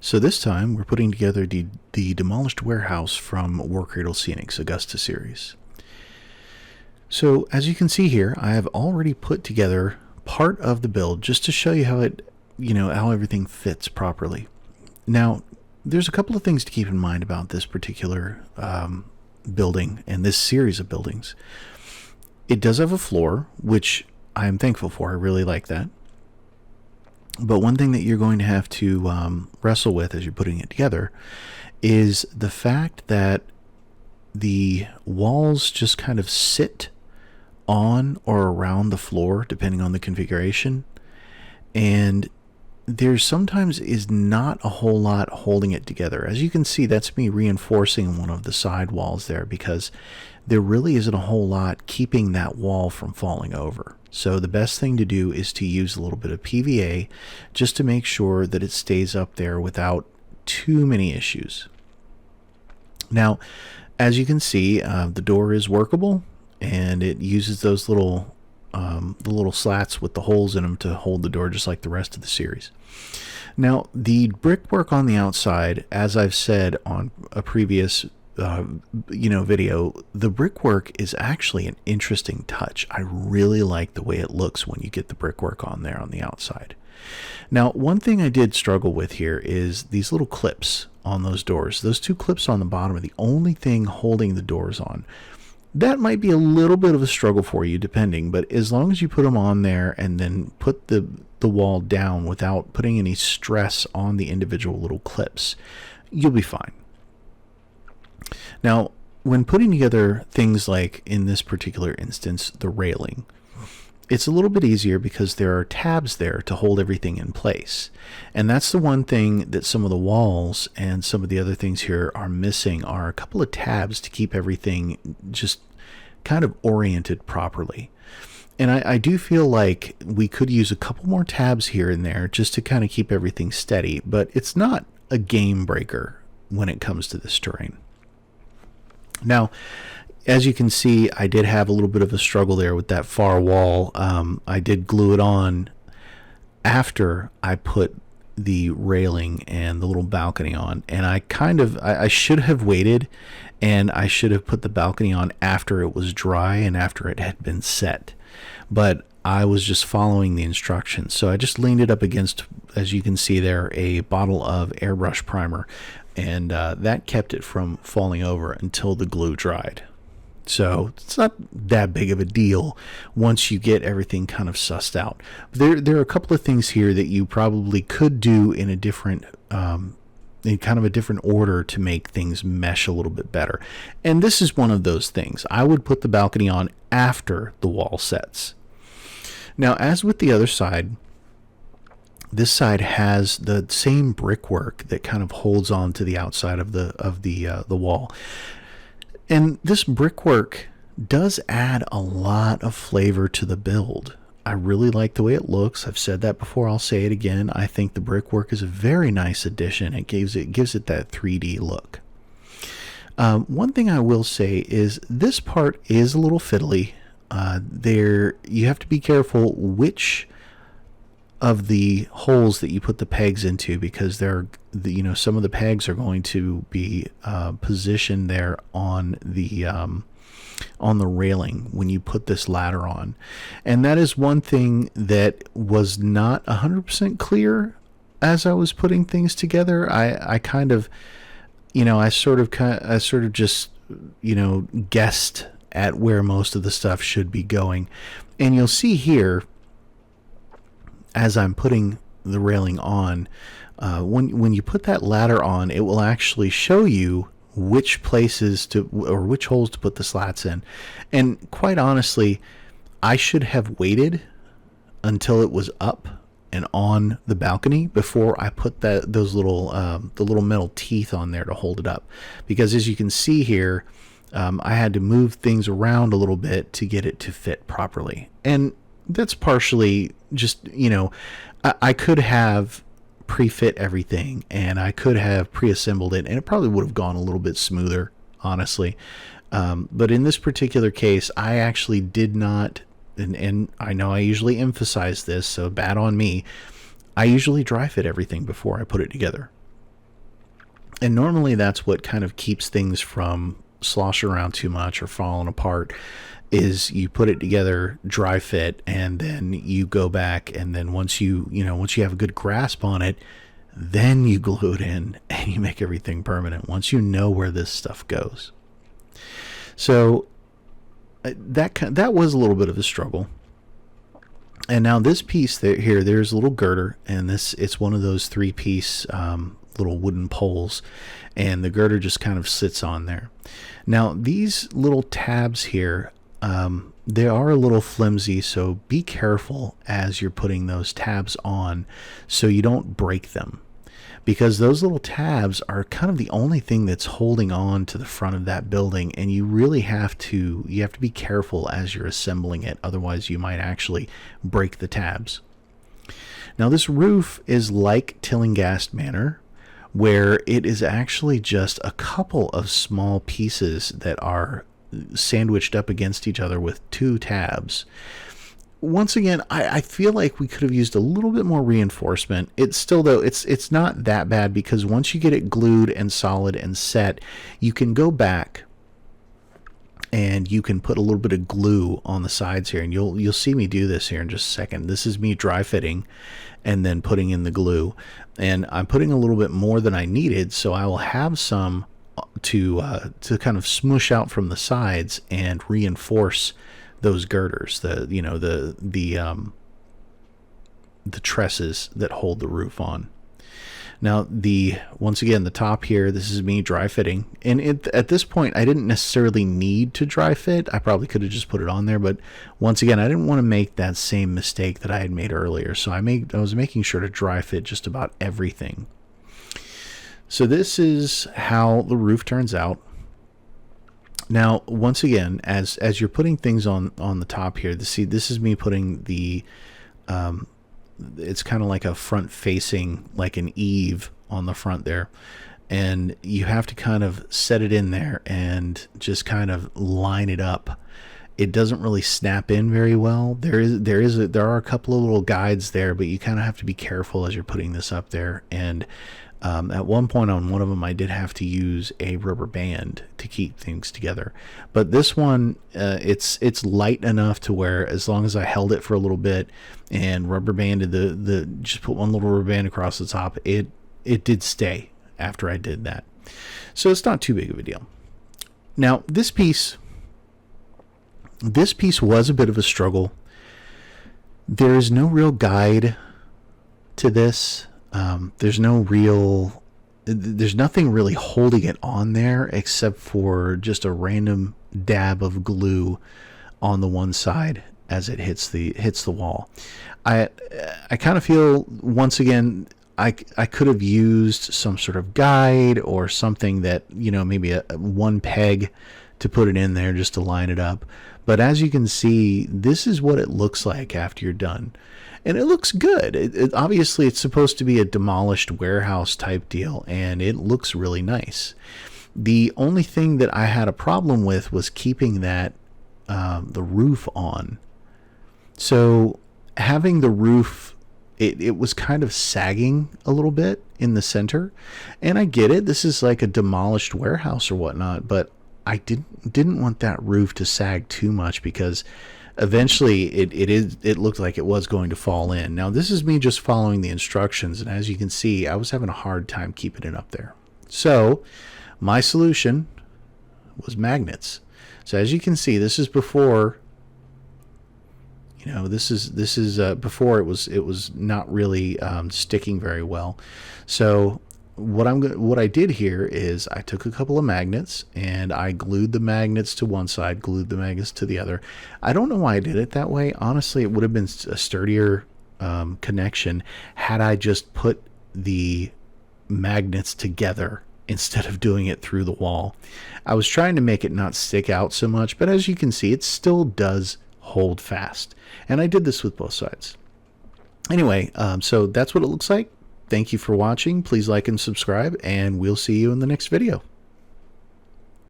So this time we're putting together the Demolished Warehouse from Warcradle Scenics Augusta series. So as you can see here, I have already put together part of the build just to show you how everything fits properly. Now, there's a couple of things to keep in mind about this particular building and this series of buildings. It does have a floor, which I am thankful for. I really like that. But one thing that you're going to have to wrestle with as you're putting it together is the fact that the walls just kind of sit on or around the floor depending on the configuration, and there sometimes is not a whole lot holding it together. As you can see, that's me reinforcing one of the side walls there because there really isn't a whole lot keeping that wall from falling over. So the best thing to do is to use a little bit of PVA just to make sure that it stays up there without too many issues. Now, as you can see, the door is workable, and it uses those the little slats with the holes in them to hold the door just like the rest of the series. Now, the brickwork on the outside, as I've said on a previous video, the brickwork is actually an interesting touch. I really like the way it looks when you get the brickwork on there on the outside. Now, one thing I did struggle with here is these little clips on those doors. Those two clips on the bottom are the only thing holding the doors on. That might be a little bit of a struggle for you depending, but as long as you put them on there and then put the wall down without putting any stress on the individual little clips, you'll be fine. Now, when putting together things like, in this particular instance, the railing, it's a little bit easier because there are tabs there to hold everything in place. And that's the one thing that some of the walls and some of the other things here are missing, are a couple of tabs to keep everything just kind of oriented properly. And I do feel like we could use a couple more tabs here and there just to kind of keep everything steady, but it's not a game breaker when it comes to this terrain. Now, as you can see, I did have a little bit of a struggle there with that far wall. I did glue it on after I put the railing and the little balcony on, and I should have waited, and I should have put the balcony on after it was dry and after it had been set, but I was just following the instructions. So I just leaned it up against, as you can see there, a bottle of airbrush primer, and that kept it from falling over until the glue dried. So it's not that big of a deal once you get everything kind of sussed out. There are a couple of things here that you probably could do in a different, in kind of a different order to make things mesh a little bit better. And this is one of those things. I would put the balcony on after the wall sets. Now, as with the other side, this side has the same brickwork that kind of holds on to the outside of the wall. And this brickwork does add a lot of flavor to the build. I really like the way it looks. I've said that before. I'll say it again. I think the brickwork is a very nice addition. It gives it that 3D look. One thing I will say is this part is a little fiddly. You have to be careful which of the holes that you put the pegs into, because some of the pegs are going to be positioned there on the railing when you put this ladder on, and that is one thing that was not 100% clear as I was putting things together. I sort of just guessed at where most of the stuff should be going, and you'll see here, as I'm putting the railing on, when you put that ladder on, it will actually show you which places or which holes to put the slats in. And quite honestly, I should have waited until it was up and on the balcony before I put the little metal teeth on there to hold it up, because as you can see here, I had to move things around a little bit to get it to fit properly. And that's partially just, I could have pre-fit everything and I could have pre-assembled it, and it probably would have gone a little bit smoother, honestly. But in this particular case, I actually did not, and I know I usually emphasize this, so bad on me, I usually dry fit everything before I put it together. And normally that's what kind of keeps things from sloshing around too much or falling apart, is you put it together, dry fit, and then you go back, and then once you have a good grasp on it, then you glue it in and you make everything permanent once you know where this stuff goes. So that was a little bit of a struggle. And now this piece here, there's a little girder, and it's one of those 3-piece little wooden poles, and the girder just kind of sits on there. Now these little tabs here, they are a little flimsy, so be careful as you're putting those tabs on so you don't break them, because those little tabs are kind of the only thing that's holding on to the front of that building, and you really have to be careful as you're assembling it, otherwise you might actually break the tabs. Now this roof is like Tillinghast Manor, where it is actually just a couple of small pieces that are sandwiched up against each other with 2 tabs. Once again, I feel like we could have used a little bit more reinforcement. It's still, though, it's not that bad, because once you get it glued and solid and set, you can go back and you can put a little bit of glue on the sides here, and you'll see me do this here in just a second. This is me dry fitting and then putting in the glue, and I'm putting a little bit more than I needed, so I will have some to kind of smush out from the sides and reinforce those girders, the trusses that hold the roof on. Now once again, the top here, this is me dry fitting, and at this point I didn't necessarily need to dry fit. I probably could have just put it on there, but once again, I didn't want to make that same mistake that I had made earlier, so I was making sure to dry fit just about everything. So this is how the roof turns out. Now, once again, as you're putting things on the top here, this is me putting the, it's kind of like a front facing, like an eave on the front there. And you have to kind of set it in there and just kind of line it up. It doesn't really snap in very well. There are a couple of little guides there, but you kind of have to be careful as you're putting this up there. And at one point on one of them, I did have to use a rubber band to keep things together. But this one, it's light enough to where, as long as I held it for a little bit and rubber banded just put one little rubber band across the top, it did stay after I did that. So it's not too big of a deal. Now this piece was a bit of a struggle. There is no real guide to this. There's nothing really holding it on there except for just a random dab of glue on the one side as it hits the wall. I kind of feel, once again, I could have used some sort of guide or something that, maybe a one peg to put it in there just to line it up. But as you can see, this is what it looks like after you're done. And it looks good. Obviously, it's supposed to be a demolished warehouse type deal, and it looks really nice. The only thing that I had a problem with was keeping that the roof on. So having the roof, it was kind of sagging a little bit in the center. And I get it. This is like a demolished warehouse or whatnot, but I didn't want that roof to sag too much, because eventually it looked like it was going to fall in. Now this is me just following the instructions, and as you can see, I was having a hard time keeping it up there. So my solution was magnets. So as you can see, this is before, this is before it was not really sticking very well. So what I did here is I took a couple of magnets and I glued the magnets to one side, glued the magnets to the other. I don't know why I did it that way. Honestly, it would have been a sturdier connection had I just put the magnets together instead of doing it through the wall. I was trying to make it not stick out so much, but as you can see, it still does hold fast. And I did this with both sides. Anyway, so that's what it looks like. Thank you for watching. Please like and subscribe, and we'll see you in the next video.